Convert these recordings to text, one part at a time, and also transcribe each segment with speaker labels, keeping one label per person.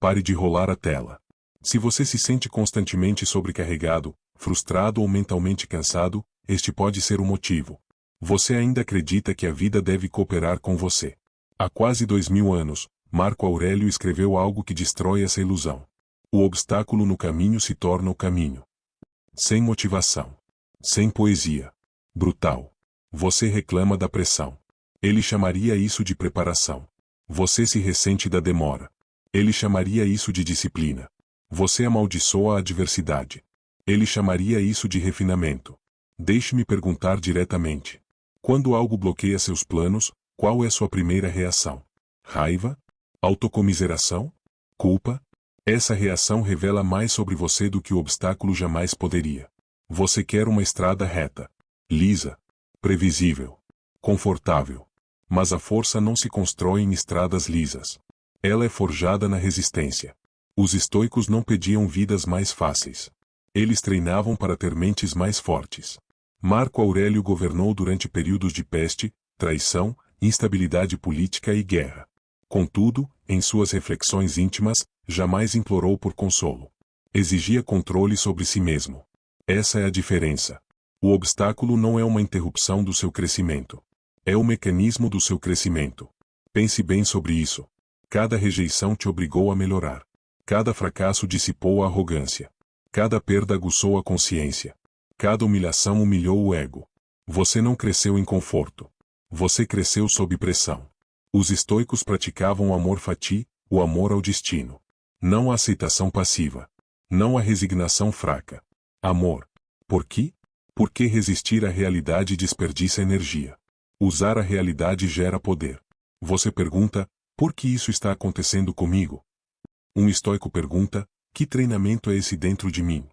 Speaker 1: pare de rolar a tela. Se você se sente constantemente sobrecarregado, frustrado ou mentalmente cansado, este pode ser o motivo. Você ainda acredita que a vida deve cooperar com você. Há quase 2000 anos, Marco Aurélio escreveu algo que destrói essa ilusão. O obstáculo no caminho se torna o caminho. Sem motivação. Sem poesia. Brutal. Você reclama da pressão. Ele chamaria isso de preparação. Você se ressente da demora. Ele chamaria isso de disciplina. Você amaldiçoa a adversidade. Ele chamaria isso de refinamento. Deixe-me perguntar diretamente. Quando algo bloqueia seus planos, qual é sua primeira reação? Raiva? Autocomiseração? Culpa? Essa reação revela mais sobre você do que o obstáculo jamais poderia. Você quer uma estrada reta, lisa, previsível, confortável. Mas a força não se constrói em estradas lisas. Ela é forjada na resistência. Os estoicos não pediam vidas mais fáceis. Eles treinavam para ter mentes mais fortes. Marco Aurélio governou durante períodos de peste, traição, instabilidade política e guerra. Contudo, em suas reflexões íntimas, jamais implorou por consolo. Exigia controle sobre si mesmo. Essa é a diferença. O obstáculo não é uma interrupção do seu crescimento. É o mecanismo do seu crescimento. Pense bem sobre isso. Cada rejeição te obrigou a melhorar. Cada fracasso dissipou a arrogância. Cada perda aguçou a consciência. Cada humilhação humilhou o ego. Você não cresceu em conforto. Você cresceu sob pressão. Os estoicos praticavam o amor fati, o amor ao destino. Não a aceitação passiva. Não a resignação fraca. Amor. Por quê? Porque resistir à realidade desperdiça energia. Usar a realidade gera poder. Você pergunta, por que isso está acontecendo comigo? Um estoico pergunta, que treinamento é esse dentro de mim?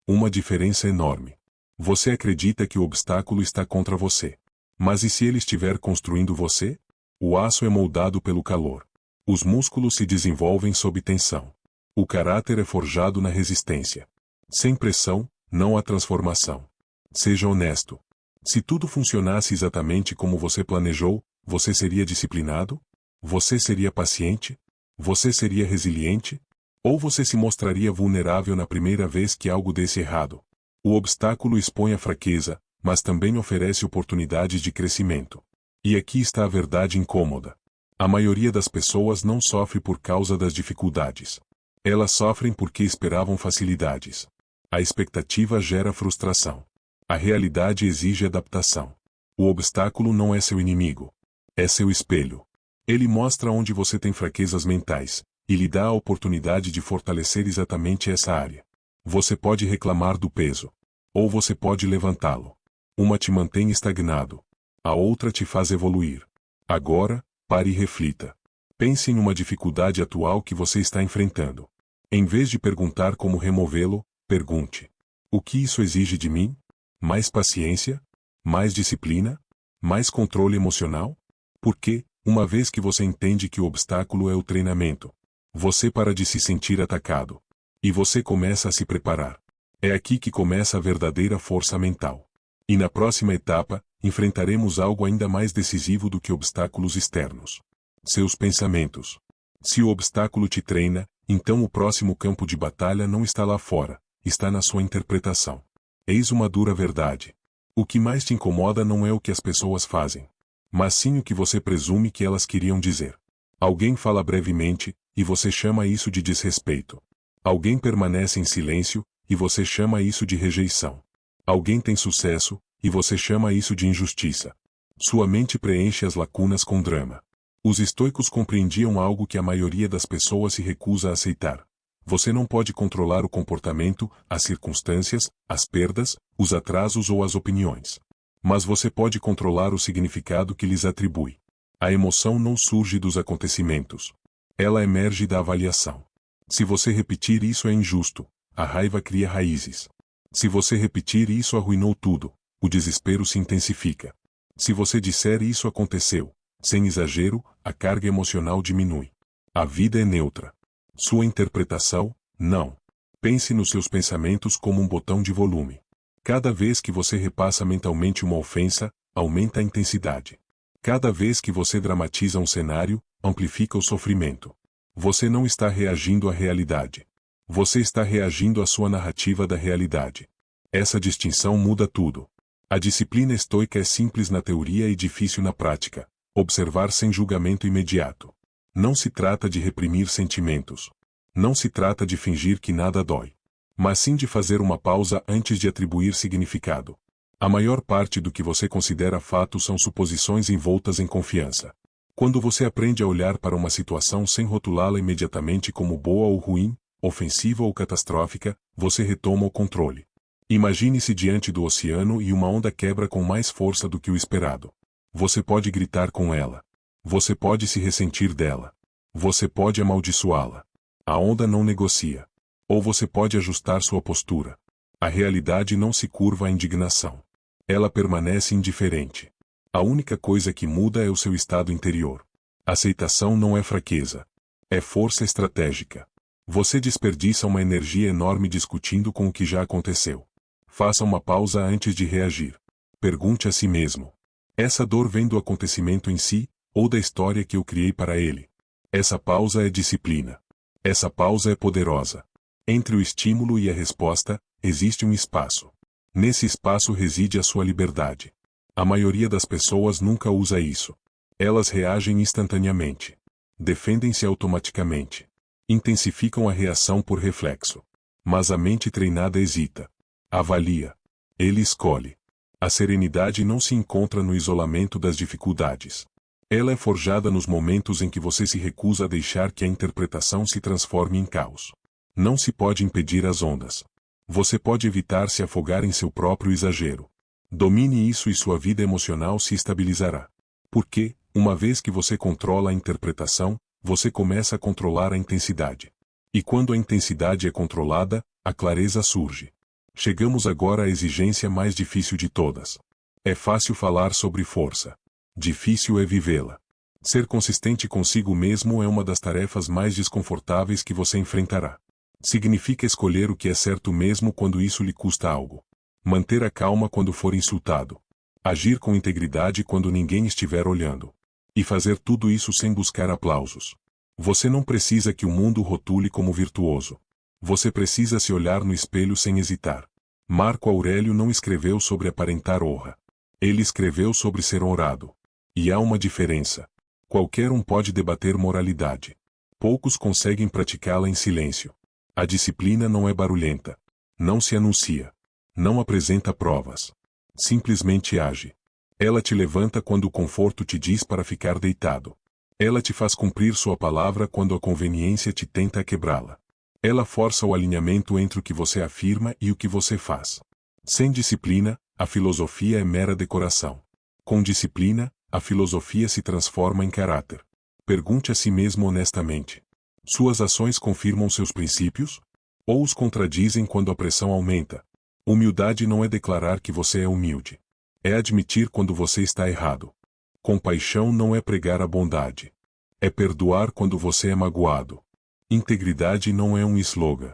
Speaker 1: Uma diferença enorme. Você acredita que o obstáculo está contra você. Mas e se ele estiver construindo você? O aço é moldado pelo calor. Os músculos se desenvolvem sob tensão. O caráter é forjado na resistência. Sem pressão, não há transformação. Seja honesto. Se tudo funcionasse exatamente como você planejou, você seria disciplinado? Você seria paciente? Você seria resiliente? Ou você se mostraria vulnerável na primeira vez que algo desse errado? O obstáculo expõe a fraqueza, mas também oferece oportunidades de crescimento. E aqui está a verdade incômoda. A maioria das pessoas não sofre por causa das dificuldades. Elas sofrem porque esperavam facilidades. A expectativa gera frustração. A realidade exige adaptação. O obstáculo não é seu inimigo. É seu espelho. Ele mostra onde você tem fraquezas mentais, e lhe dá a oportunidade de fortalecer exatamente essa área. Você pode reclamar do peso. Ou você pode levantá-lo. Uma te mantém estagnado. A outra te faz evoluir. Agora, pare e reflita. Pense em uma dificuldade atual que você está enfrentando. Em vez de perguntar como removê-lo, pergunte: o que isso exige de mim? Mais paciência? Mais disciplina? Mais controle emocional? Porque, uma vez que você entende que o obstáculo é o treinamento, você para de se sentir atacado. E você começa a se preparar. É aqui que começa a verdadeira força mental. E na próxima etapa, enfrentaremos algo ainda mais decisivo do que obstáculos externos. Seus pensamentos. Se o obstáculo te treina, então o próximo campo de batalha não está lá fora, está na sua interpretação. Eis uma dura verdade. O que mais te incomoda não é o que as pessoas fazem, mas sim o que você presume que elas queriam dizer. Alguém fala brevemente, e você chama isso de desrespeito. Alguém permanece em silêncio, e você chama isso de rejeição. Alguém tem sucesso, e você chama isso de injustiça. Sua mente preenche as lacunas com drama. Os estoicos compreendiam algo que a maioria das pessoas se recusa a aceitar. Você não pode controlar o comportamento, as circunstâncias, as perdas, os atrasos ou as opiniões. Mas você pode controlar o significado que lhes atribui. A emoção não surge dos acontecimentos. Ela emerge da avaliação. Se você repetir isso é injusto, a raiva cria raízes. Se você repetir isso arruinou tudo, o desespero se intensifica. Se você disser isso aconteceu, sem exagero, a carga emocional diminui. A vida é neutra. Sua interpretação, não. Pense nos seus pensamentos como um botão de volume. Cada vez que você repassa mentalmente uma ofensa, aumenta a intensidade. Cada vez que você dramatiza um cenário, amplifica o sofrimento. Você não está reagindo à realidade. Você está reagindo à sua narrativa da realidade. Essa distinção muda tudo. A disciplina estoica é simples na teoria e difícil na prática. Observar sem julgamento imediato. Não se trata de reprimir sentimentos. Não se trata de fingir que nada dói. Mas sim de fazer uma pausa antes de atribuir significado. A maior parte do que você considera fato são suposições envoltas em confiança. Quando você aprende a olhar para uma situação sem rotulá-la imediatamente como boa ou ruim, ofensiva ou catastrófica, você retoma o controle. Imagine-se diante do oceano e uma onda quebra com mais força do que o esperado. Você pode gritar com ela. Você pode se ressentir dela. Você pode amaldiçoá-la. A onda não negocia. Ou você pode ajustar sua postura. A realidade não se curva à indignação. Ela permanece indiferente. A única coisa que muda é o seu estado interior. Aceitação não é fraqueza. É força estratégica. Você desperdiça uma energia enorme discutindo com o que já aconteceu. Faça uma pausa antes de reagir. Pergunte a si mesmo. Essa dor vem do acontecimento em si, ou da história que eu criei para ele? Essa pausa é disciplina. Essa pausa é poderosa. Entre o estímulo e a resposta, existe um espaço. Nesse espaço reside a sua liberdade. A maioria das pessoas nunca usa isso. Elas reagem instantaneamente. Defendem-se automaticamente. Intensificam a reação por reflexo. Mas a mente treinada hesita. Avalia. Ele escolhe. A serenidade não se encontra no isolamento das dificuldades. Ela é forjada nos momentos em que você se recusa a deixar que a interpretação se transforme em caos. Não se pode impedir as ondas. Você pode evitar se afogar em seu próprio exagero. Domine isso e sua vida emocional se estabilizará. Porque, uma vez que você controla a interpretação, você começa a controlar a intensidade. E quando a intensidade é controlada, a clareza surge. Chegamos agora à exigência mais difícil de todas. É fácil falar sobre força. Difícil é vivê-la. Ser consistente consigo mesmo é uma das tarefas mais desconfortáveis que você enfrentará. Significa escolher o que é certo mesmo quando isso lhe custa algo. Manter a calma quando for insultado. Agir com integridade quando ninguém estiver olhando. E fazer tudo isso sem buscar aplausos. Você não precisa que o mundo rotule como virtuoso. Você precisa se olhar no espelho sem hesitar. Marco Aurélio não escreveu sobre aparentar honra. Ele escreveu sobre ser honrado. E há uma diferença. Qualquer um pode debater moralidade. Poucos conseguem praticá-la em silêncio. A disciplina não é barulhenta. Não se anuncia. Não apresenta provas. Simplesmente age. Ela te levanta quando o conforto te diz para ficar deitado. Ela te faz cumprir sua palavra quando a conveniência te tenta quebrá-la. Ela força o alinhamento entre o que você afirma e o que você faz. Sem disciplina, a filosofia é mera decoração. Com disciplina, a filosofia se transforma em caráter. Pergunte a si mesmo honestamente. Suas ações confirmam seus princípios? Ou os contradizem quando a pressão aumenta? Humildade não é declarar que você é humilde. É admitir quando você está errado. Compaixão não é pregar a bondade. É perdoar quando você é magoado. Integridade não é um slogan.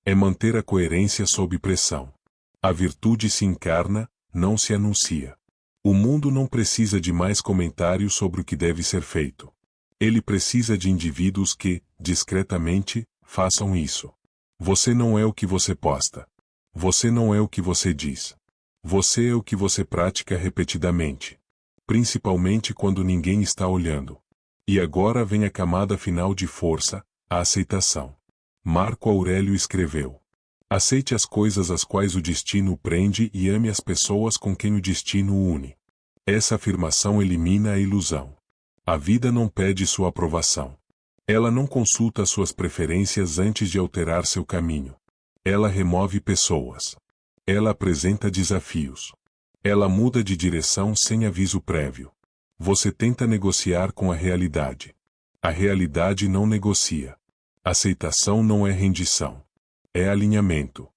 Speaker 1: É manter a coerência sob pressão. A virtude se encarna, não se anuncia. O mundo não precisa de mais comentários sobre o que deve ser feito. Ele precisa de indivíduos que, discretamente, façam isso. Você não é o que você posta. Você não é o que você diz. Você é o que você pratica repetidamente. Principalmente quando ninguém está olhando. E agora vem a camada final de força, a aceitação. Marco Aurélio escreveu: aceite as coisas às quais o destino o prende e ame as pessoas com quem o destino o une. Essa afirmação elimina a ilusão. A vida não pede sua aprovação. Ela não consulta suas preferências antes de alterar seu caminho. Ela remove pessoas. Ela apresenta desafios. Ela muda de direção sem aviso prévio. Você tenta negociar com a realidade. A realidade não negocia. Aceitação não é rendição. É alinhamento.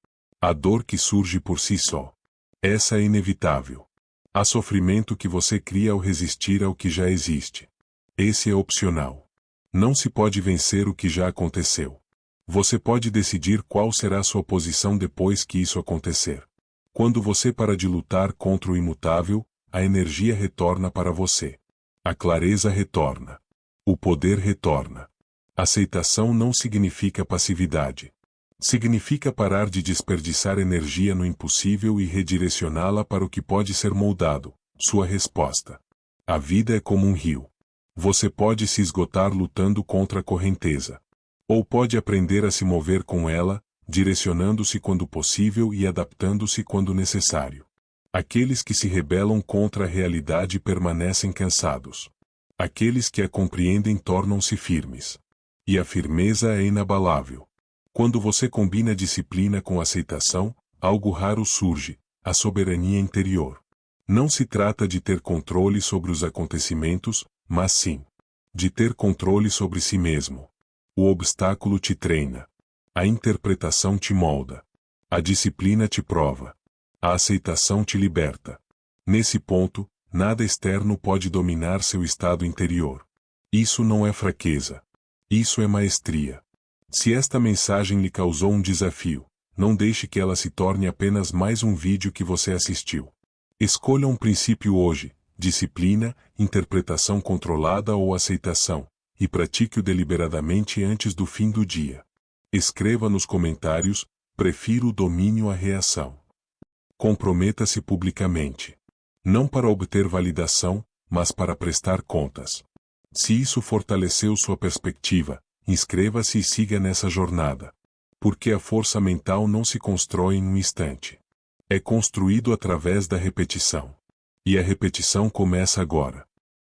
Speaker 1: A dor que surge por si só. Essa é inevitável. Há sofrimento que você cria ao resistir ao que já existe. Esse é opcional. Não se pode vencer o que já aconteceu. Você pode decidir qual será sua posição depois que isso acontecer. Quando você para de lutar contra o imutável, a energia retorna para você. A clareza retorna. O poder retorna. Aceitação não significa passividade. Significa parar de desperdiçar energia no impossível e redirecioná-la para o que pode ser moldado. Sua resposta. A vida é como um rio. Você pode se esgotar lutando contra a correnteza. Ou pode aprender a se mover com ela, direcionando-se quando possível e adaptando-se quando necessário. Aqueles que se rebelam contra a realidade permanecem cansados. Aqueles que a compreendem tornam-se firmes. E a firmeza é inabalável. Quando você combina disciplina com aceitação, algo raro surge, a soberania interior. Não se trata de ter controle sobre os acontecimentos, mas sim de ter controle sobre si mesmo. O obstáculo te treina. A interpretação te molda. A disciplina te prova. A aceitação te liberta. Nesse ponto, nada externo pode dominar seu estado interior. Isso não é fraqueza. Isso é maestria. Se esta mensagem lhe causou um desafio, não deixe que ela se torne apenas mais um vídeo que você assistiu. Escolha um princípio hoje, disciplina, interpretação controlada ou aceitação, e pratique-o deliberadamente antes do fim do dia. Escreva nos comentários, prefiro o domínio à reação. Comprometa-se publicamente. Não para obter validação, mas para prestar contas. Se isso fortaleceu sua perspectiva, inscreva-se e siga nessa jornada. Porque a força mental não se constrói em um instante. É construído através da repetição. E a repetição começa agora.